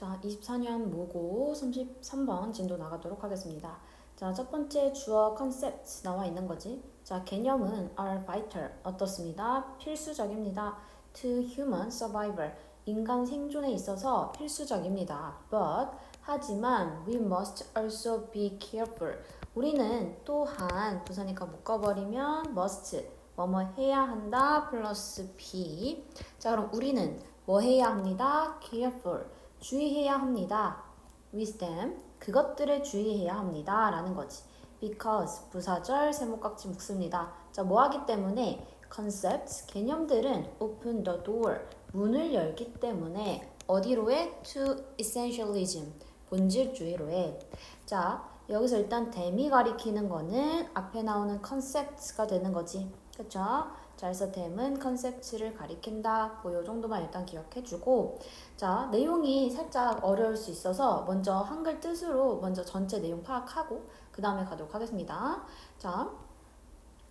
자, 24년 모고 33번 진도 나가도록 하겠습니다. 자, 첫 번째 주어 concept 나와 있는 거지. 자, 개념은 are vital, 어떻습니다? 필수적입니다. To human survival, 인간 생존에 있어서 필수적입니다. But, 하지만 we must also be careful. 우리는 또한, 부사니까 묶어버리면 must, 뭐뭐 해야 한다 플러스 be. 자, 그럼 우리는 뭐 해야 합니다? careful. 주의해야 합니다. with them, 그것들에 주의해야 합니다. 라는 거지. because, 부사절, 세모깍지 묶습니다. 자, 뭐 하기 때문에? concepts, 개념들은 open the door, 문을 열기 때문에 어디로 해? to essentialism, 본질주의로 해. 자, 여기서 일단 them이 가리키는 거는 앞에 나오는 concepts가 되는 거지. 그쵸? 자, 그래서 them은 컨셉트를 가리킨다. 뭐 요 정도만 일단 기억해주고, 자, 내용이 살짝 어려울 수 있어서 먼저 한글 뜻으로 먼저 전체 내용 파악하고 그 다음에 가도록 하겠습니다. 자,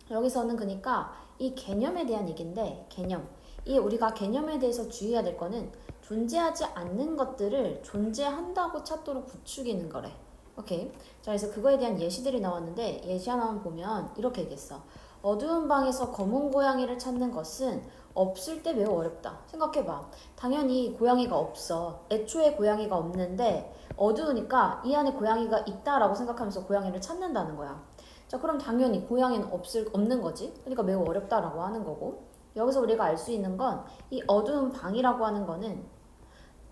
여기서는 그러니까 이 개념에 대한 얘기인데, 개념. 이 우리가 개념에 대해서 주의해야 될 거는 존재하지 않는 것들을 존재한다고 찾도록 부추기는 거래. 오케이. 자, 그래서 그거에 대한 예시들이 나왔는데, 예시 하나만 보면 이렇게 얘기했어. 어두운 방에서 검은 고양이를 찾는 것은 없을 때 매우 어렵다. 생각해봐. 당연히 고양이가 없어. 애초에 고양이가 없는데 어두우니까 이 안에 고양이가 있다라고 생각하면서 고양이를 찾는다는 거야. 자, 그럼 당연히 고양이는 없는 거지. 그러니까 매우 어렵다라고 하는 거고. 여기서 우리가 알 수 있는 건 이 어두운 방이라고 하는 거는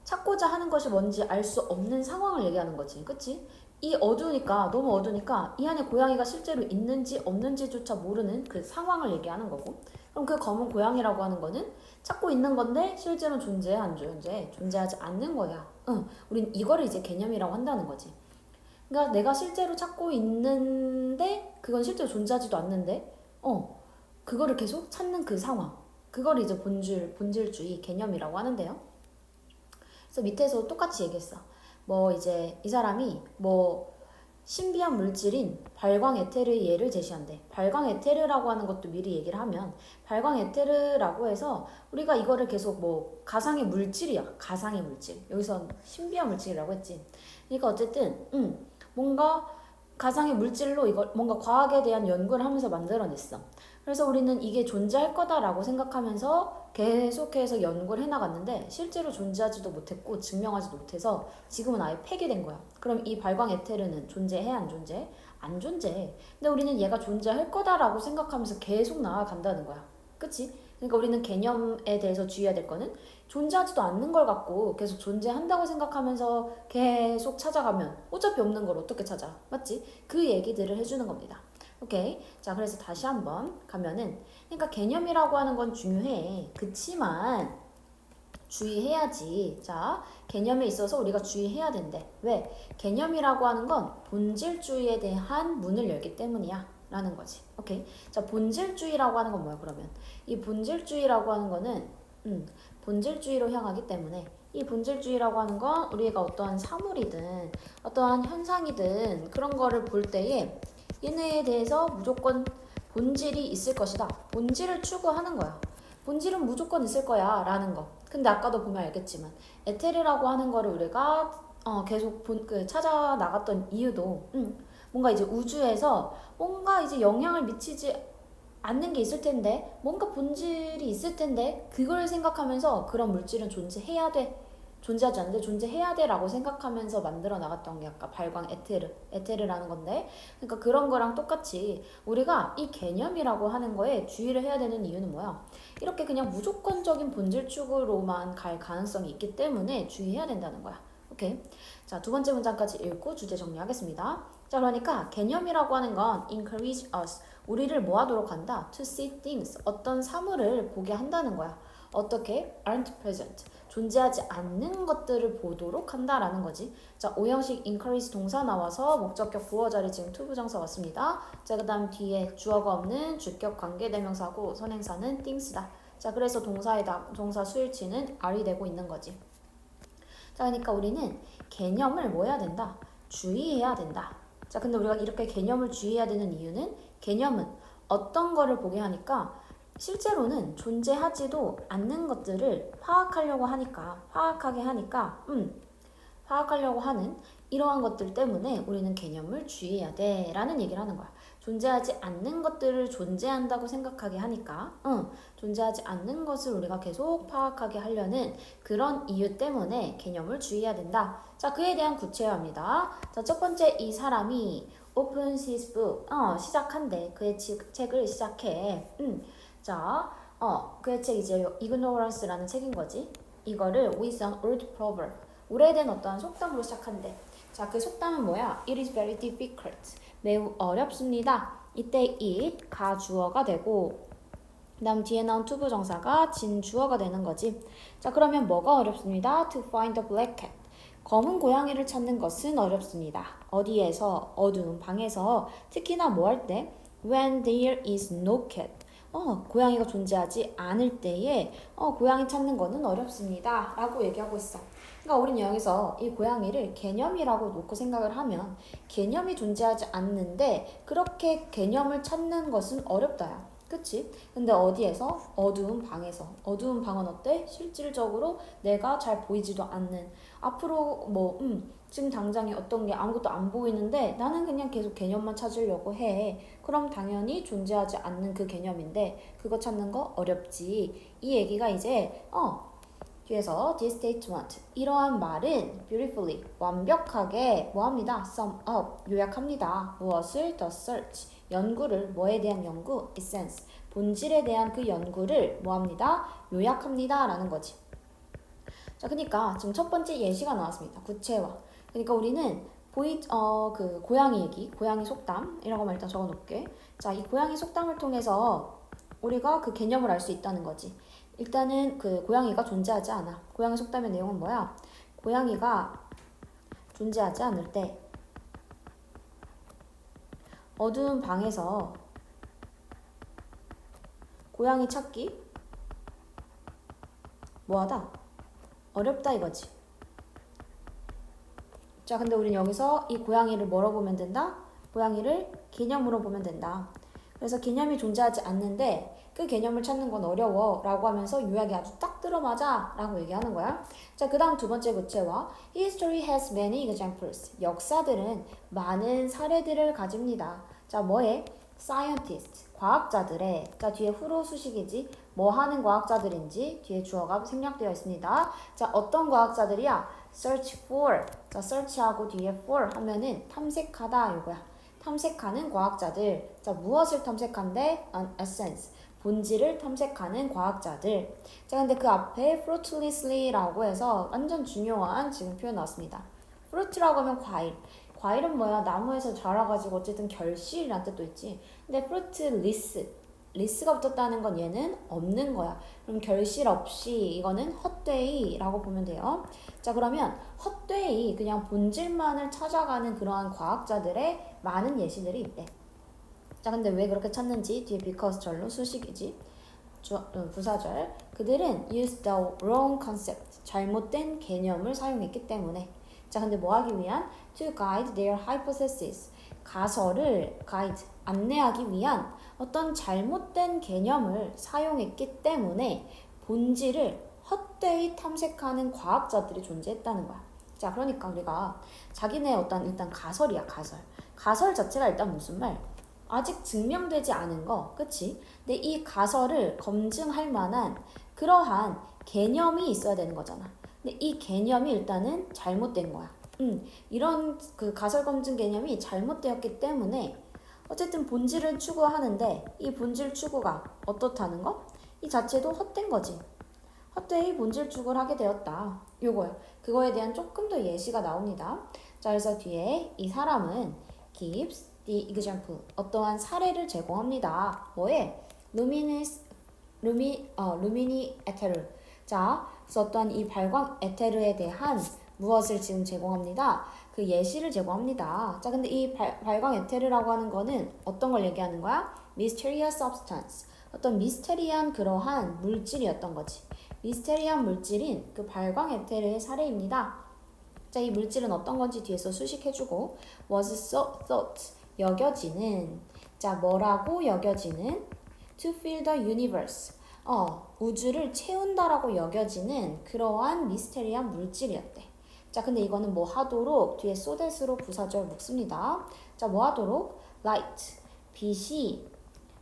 찾고자 하는 것이 뭔지 알 수 없는 상황을 얘기하는 거지. 그치? 이 어두우니까, 너무 어두우니까 이 안에 고양이가 실제로 있는지 없는지조차 모르는 그 상황을 얘기하는 거고. 그럼 그 검은 고양이라고 하는 거는 찾고 있는 건데 실제로 존재해, 안 존재해? 존재하지 않는 거야. 응, 우린 이거를 이제 개념이라고 한다는 거지. 그러니까 내가 실제로 찾고 있는데 그건 실제로 존재하지도 않는데 그거를 계속 찾는 그 상황. 그걸 이제 본질주의 개념이라고 하는데요. 그래서 밑에서 똑같이 얘기했어. 뭐 이제 이 사람이 뭐 신비한 물질인 발광 에테르의 예를 제시한대. 발광 에테르라고 하는 것도 미리 얘기를 하면 발광 에테르라고 해서 우리가 이거를 계속 뭐 가상의 물질이야. 가상의 물질. 여기서 신비한 물질이라고 했지. 그러니까 어쨌든 뭔가 가상의 물질로 이걸 뭔가 과학에 대한 연구를 하면서 만들어냈어. 그래서 우리는 이게 존재할 거다라고 생각하면서 계속해서 연구를 해나갔는데 실제로 존재하지도 못했고 증명하지도 못해서 지금은 아예 폐기된 거야. 그럼 이 발광 에테르는 존재해, 안 존재해? 안 존재해. 근데 우리는 얘가 존재할 거다라고 생각하면서 계속 나아간다는 거야. 그치? 그러니까 우리는 개념에 대해서 주의해야 될 거는 존재하지도 않는 걸 갖고 계속 존재한다고 생각하면서 계속 찾아가면 어차피 없는 걸 어떻게 찾아? 맞지? 그 얘기들을 해주는 겁니다. 오케이. 자, 그래서 다시 한번 가면은, 그러니까 개념이라고 하는 건 중요해. 그치만 주의해야지. 자, 개념에 있어서 우리가 주의해야 된대. 왜? 개념이라고 하는 건 본질주의에 대한 문을 열기 때문이야. 라는 거지. 오케이. 자, 본질주의라고 하는 건 뭐야, 그러면? 이 본질주의라고 하는 거는, 본질주의로 향하기 때문에, 이 본질주의라고 하는 건 우리가 어떠한 사물이든, 어떠한 현상이든 그런 거를 볼 때에 얘네에 대해서 무조건 본질이 있을 것이다. 본질을 추구하는 거야. 본질은 무조건 있을 거야 라는 거. 근데 아까도 보면 알겠지만 에테르라고 하는 거를 우리가 계속 찾아 나갔던 이유도 뭔가 이제 우주에서 뭔가 이제 영향을 미치지 않는 게 있을 텐데 뭔가 본질이 있을 텐데 그걸 생각하면서 그런 물질은 존재해야 돼. 존재하지 않는데 존재해야 돼라고 생각하면서 만들어 나갔던 게 아까 발광 에테르라는 건데, 그러니까 그런 거랑 똑같이 우리가 이 개념이라고 하는 거에 주의를 해야 되는 이유는 뭐야? 이렇게 그냥 무조건적인 본질 축으로만 갈 가능성이 있기 때문에 주의해야 된다는 거야. 오케이. 자, 두 번째 문장까지 읽고 주제 정리하겠습니다. 자, 그러니까 개념이라고 하는 건 encourage us, 우리를 뭐 하도록 한다? to see things, 어떤 사물을 보게 한다는 거야. 어떻게? aren't present, 존재하지 않는 것들을 보도록 한다라는 거지. 자, 오형식 encourage 동사 나와서 목적격 보어 자리 지금 to 부정사 왔습니다. 자, 그 다음 뒤에 주어가 없는 주격 관계대명사고 선행사는 things다. 자, 그래서 동사 수일치는 are이 되고 있는 거지. 자, 그러니까 우리는 개념을 뭐 해야 된다? 주의해야 된다. 자, 근데 우리가 이렇게 개념을 주의해야 되는 이유는 개념은 어떤 거를 보게 하니까 실제로는 존재하지도 않는 것들을 파악하게 하니까 파악하려고 하는 이러한 것들 때문에 우리는 개념을 주의해야 돼 라는 얘기를 하는 거야. 존재하지 않는 것들을 존재한다고 생각하게 하니까 존재하지 않는 것을 우리가 계속 파악하게 하려는 그런 이유 때문에 개념을 주의해야 된다. 자, 그에 대한 구체화입니다. 자, 첫 번째, 이 사람이 opens his book. 시작한대. 그의 책을 시작해. 자, 그의 책 이제 ignorance라는 책인 거지. 이거를 with an old proverb. 오래된 어떠한 속담으로 시작한대. 자, 그 속담은 뭐야? It is very difficult. 매우 어렵습니다. 이때 it 가주어가 되고 그다음 뒤에 나온 to 부정사가 진주어가 되는 거지. 자, 그러면 뭐가 어렵습니다? To find the black cat. 검은 고양이를 찾는 것은 어렵습니다. 어디에서? 어두운 방에서. 특히나 뭐 할 때? When there is no cat. 고양이가 존재하지 않을 때에 고양이 찾는 거는 어렵습니다. 라고 얘기하고 있어. 그러니까 우린 여기서 이 고양이를 개념이라고 놓고 생각을 하면 개념이 존재하지 않는데 그렇게 개념을 찾는 것은 어렵다야. 그치? 근데 어디에서? 어두운 방에서. 어두운 방은 어때? 실질적으로 내가 잘 보이지도 않는 앞으로 지금 당장에 어떤 게 아무것도 안 보이는데 나는 그냥 계속 개념만 찾으려고 해. 그럼 당연히 존재하지 않는 그 개념인데 그거 찾는 거 어렵지. 이 얘기가 이제 뒤에서 this statement 이러한 말은 beautifully 완벽하게 뭐합니다? sum up 요약합니다. 무엇을? the search 연구를 뭐에 대한 연구? essence 본질에 대한 그 연구를 뭐합니다? 요약합니다 라는 거지. 자, 그러니까 지금 첫 번째 예시가 나왔습니다. 구체화. 그러니까 우리는 그 고양이 얘기, 고양이 속담이라고 만 일단 적어놓을게. 자, 이 고양이 속담을 통해서 우리가 그 개념을 알 수 있다는 거지. 일단은 그 고양이가 존재하지 않아. 고양이 속담의 내용은 뭐야? 고양이가 존재하지 않을 때 어두운 방에서 고양이 찾기 뭐하다? 어렵다 이거지. 자, 근데 우린 여기서 이 고양이를 뭐로 보면 된다? 고양이를 개념으로 보면 된다. 그래서 개념이 존재하지 않는데 그 개념을 찾는 건 어려워 라고 하면서 요약이 아주 딱 들어맞아 라고 얘기하는 거야. 자, 그 다음 두 번째 구체화. History has many examples. 역사들은 많은 사례들을 가집니다. 자, 뭐에? Scientist, 과학자들의. 자, 뒤에 후로 수식이지. 뭐 하는 과학자들인지 뒤에 주어가 생략되어 있습니다. 자, 어떤 과학자들이야? Search for. 자, search하고 뒤에 for 하면은 탐색하다 이거야. 탐색하는 과학자들. 자, 무엇을 탐색한대? An essence. 본질을 탐색하는 과학자들. 자, 근데 그 앞에 fruitlessly라고 해서 완전 중요한 지금 표현 나왔습니다. fruit라고 하면 과일. 과일은 뭐야? 나무에서 자라가지고 어쨌든 결실이란 뜻도 있지. 근데 fruitless. 리스가 붙었다는 건 얘는 없는 거야. 그럼 결실 없이 이거는 헛되이라고 보면 돼요. 자, 그러면 헛되이 그냥 본질만을 찾아가는 그러한 과학자들의 많은 예시들이 있대. 자, 근데 왜 그렇게 찾는지 뒤에 because 절로 수식이지. 부사절. 그들은 use the wrong concept. 잘못된 개념을 사용했기 때문에. 자, 근데 뭐 하기 위한? to guide their hypothesis. 가설을 guide, 안내하기 위한 어떤 잘못된 개념을 사용했기 때문에 본질을 헛되이 탐색하는 과학자들이 존재했다는 거야. 자, 그러니까 우리가 자기네 어떤 일단 가설이야, 가설. 가설 자체가 일단 무슨 말? 아직 증명되지 않은 거, 그치? 근데 이 가설을 검증할 만한 그러한 개념이 있어야 되는 거잖아. 근데 이 개념이 일단은 잘못된 거야. 이런 그 가설 검증 개념이 잘못되었기 때문에 어쨌든 본질을 추구하는데 이 본질 추구가 어떻다는 거? 이 자체도 헛된 거지. 헛되이 본질 추구를 하게 되었다. 요거요. 그거에 대한 조금 더 예시가 나옵니다. 자, 그래서 뒤에 이 사람은 gives the example. 어떠한 사례를 제공합니다. 뭐에? 루미니 에테르. 자, 그래서 어떠한 이 발광 에테르에 대한 무엇을 지금 제공합니다. 그 예시를 제공합니다. 자, 근데 이 발광 에테르라고 하는 거는 어떤 걸 얘기하는 거야? Mysterious substance. 어떤 미스테리한 그러한 물질이었던 거지. 미스테리한 물질인 그 발광 에테르의 사례입니다. 자, 이 물질은 어떤 건지 뒤에서 수식해주고 was so thought. 여겨지는. 자, 뭐라고 여겨지는? To fill the universe. 우주를 채운다라고 여겨지는 그러한 미스테리한 물질이었대. 자, 자, 근데 이거는 뭐 하도록 뒤에 so that으로 부사절 묶습니다. 자, 뭐 하도록? light, 빛이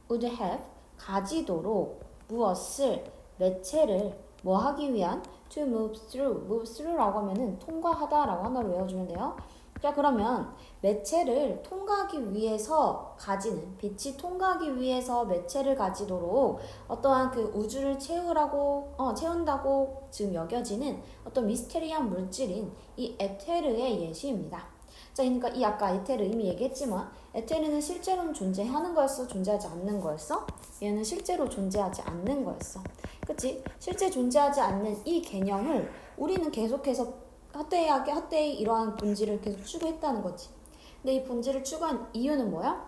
would have, 가지도록 무엇을, 매체를 뭐 하기 위한 to move through라고 하면은 통과하다라고 하나로 외워주면 돼요. 자, 그러면 매체를 통과하기 위해서 가지는, 빛이 통과하기 위해서 매체를 가지도록 어떠한 그 우주를 채운다고 지금 여겨지는 어떤 미스테리한 물질인 이 에테르의 예시입니다. 자, 그러니까 이 아까 에테르 이미 얘기했지만 에테르는 실제로는 존재하는 거였어? 존재하지 않는 거였어? 얘는 실제로 존재하지 않는 거였어. 그치? 실제 존재하지 않는 이 개념을 우리는 계속해서 헛되이 이러한 본질을 계속 추구했다는 거지. 근데 이 본질을 추구한 이유는 뭐야?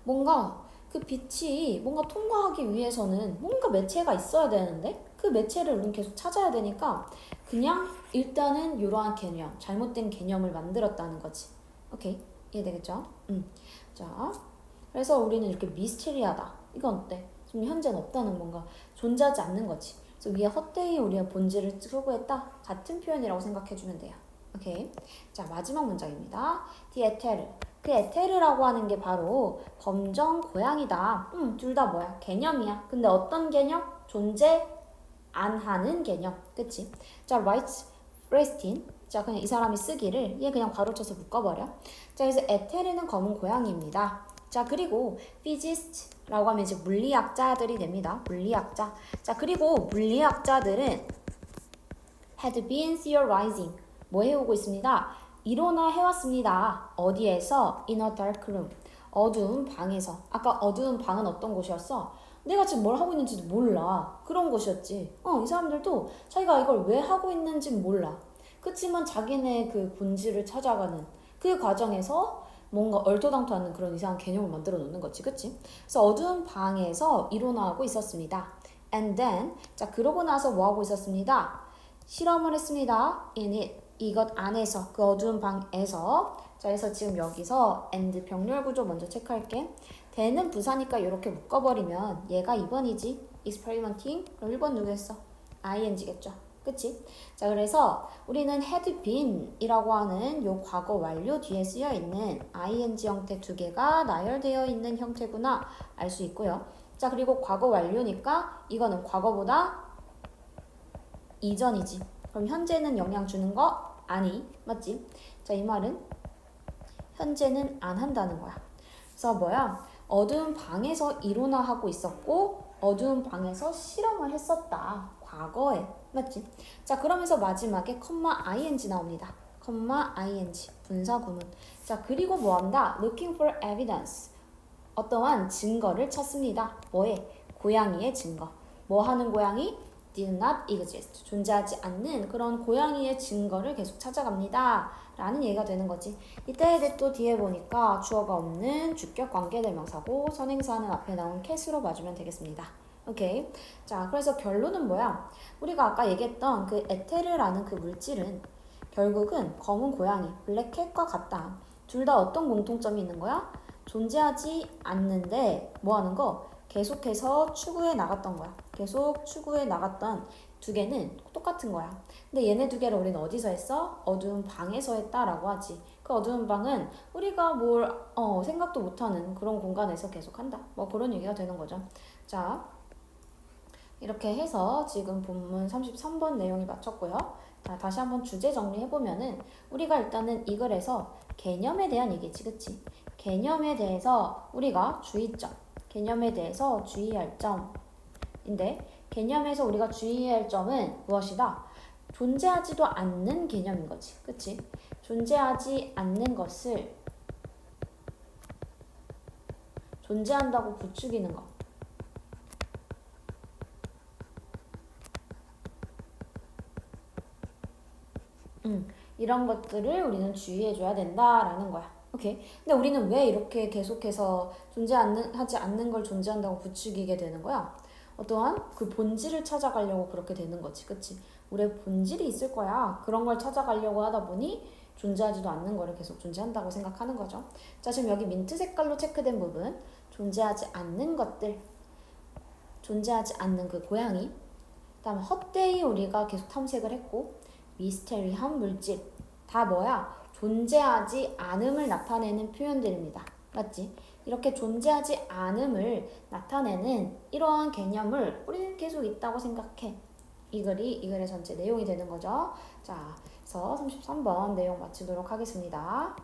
뭔가 그 빛이 뭔가 통과하기 위해서는 뭔가 매체가 있어야 되는데 그 매체를 우리는 계속 찾아야 되니까 그냥 일단은 이러한 개념, 잘못된 개념을 만들었다는 거지. 오케이? 이해되겠죠? 자, 그래서 우리는 이렇게 미스테리하다. 이건 어때? 지금 현재는 없다는 뭔가 존재하지 않는 거지. 그래서 위에 헛되이 우리의 본질을 추구했다. 같은 표현이라고 생각해주면 돼요. 오케이. 자, 마지막 문장입니다. The 에테르. 그 에테르라고 하는 게 바로 검정 고양이다. 둘 다 뭐야? 개념이야. 근데 어떤 개념? 존재 안 하는 개념. 그치? 자, writes restin. 자, 그냥 이 사람이 쓰기를 얘 그냥 괄호쳐서 묶어버려. 자, 그래서 에테르는 검은 고양이입니다. 자, 그리고 physicist라고 하면 이제 물리학자들이 됩니다. 물리학자. 자, 그리고 물리학자들은 had been theorizing. 뭐 해오고 있습니다? 이론화 해왔습니다. 어디에서? In a dark room. 어두운 방에서. 아까 어두운 방은 어떤 곳이었어? 내가 지금 뭘 하고 있는지도 몰라. 그런 곳이었지. 이 사람들도 자기가 이걸 왜 하고 있는지 몰라. 그치만 자기네 그 본질을 찾아가는 그 과정에서 뭔가 얼토당토하는 그런 이상한 개념을 만들어 놓는 거지. 그치? 그래서 어두운 방에서 이론화하고 있었습니다. And then, 자, 그러고 나서 뭐 하고 있었습니다? 실험을 했습니다. In it. 이것 안에서, 그 어두운 방에서. 자, 그래서 지금 여기서 and 병렬 구조 먼저 체크할게. 대는 부사니까 이렇게 묶어버리면 얘가 2번이지. experimenting. 그럼 1번 누구였어? ing겠죠. 그치? 자, 그래서 우리는 had been 이라고 하는 요 과거 완료 뒤에 쓰여 있는 ing 형태 두 개가 나열되어 있는 형태구나 알 수 있고요. 자, 그리고 과거 완료니까 이거는 과거보다 이전이지. 그럼 현재는 영향 주는 거 아니. 맞지? 자, 이 말은 현재는 안 한다는 거야. 그래서 뭐야? 어두운 방에서 이론화하고 있었고 어두운 방에서 실험을 했었다. 과거에. 맞지? 자, 그러면서 마지막에 ing 나옵니다. ing 분사 구문. 자, 그리고 뭐한다? Looking for evidence. 어떠한 증거를 찾습니다. 뭐에? 고양이의 증거. 뭐 하는 고양이? did not exist. 존재하지 않는 그런 고양이의 증거를 계속 찾아갑니다. 라는 얘기가 되는 거지. 이때 또 뒤에 보니까 주어가 없는 주격 관계대명사고 선행사는 앞에 나온 cat으로 봐주면 되겠습니다. 오케이. 자, 그래서 결론은 뭐야? 우리가 아까 얘기했던 그 에테르라는 그 물질은 결국은 검은 고양이, 블랙캣과 같다. 둘 다 어떤 공통점이 있는 거야? 존재하지 않는데 뭐 하는 거? 계속해서 추구해 나갔던 거야. 계속 추구해 나갔던 두 개는 똑같은 거야. 근데 얘네 두 개를 우리는 어디서 했어? 어두운 방에서 했다라고 하지. 그 어두운 방은 우리가 뭘 생각도 못하는 그런 공간에서 계속 한다. 뭐 그런 얘기가 되는 거죠. 자, 이렇게 해서 지금 본문 33번 내용이 마쳤고요. 자, 다시 한번 주제 정리해보면은 우리가 일단은 이 글에서 개념에 대한 얘기지, 그치? 개념에 대해서 우리가 주의점, 개념에 대해서 주의할 점인데 개념에서 우리가 주의할 점은 무엇이다? 존재하지도 않는 개념인 거지, 그치? 존재하지 않는 것을 존재한다고 부추기는 거. 이런 것들을 우리는 주의해줘야 된다라는 거야. 오케이. 근데 우리는 왜 이렇게 계속해서 하지 않는 걸 존재한다고 부추기게 되는 거야? 어떠한 그 본질을 찾아가려고 그렇게 되는 거지. 그치? 우리의 본질이 있을 거야. 그런 걸 찾아가려고 하다 보니 존재하지도 않는 거를 계속 존재한다고 생각하는 거죠. 자, 지금 여기 민트 색깔로 체크된 부분. 존재하지 않는 것들. 존재하지 않는 그 고양이. 그 다음에 헛되이 우리가 계속 탐색을 했고 미스테리한 물질. 다 뭐야? 존재하지 않음을 나타내는 표현들입니다. 맞지? 이렇게 존재하지 않음을 나타내는 이러한 개념을 우리는 계속 있다고 생각해. 이 글의 전체 내용이 되는 거죠. 자, 그래서 33번 내용 마치도록 하겠습니다.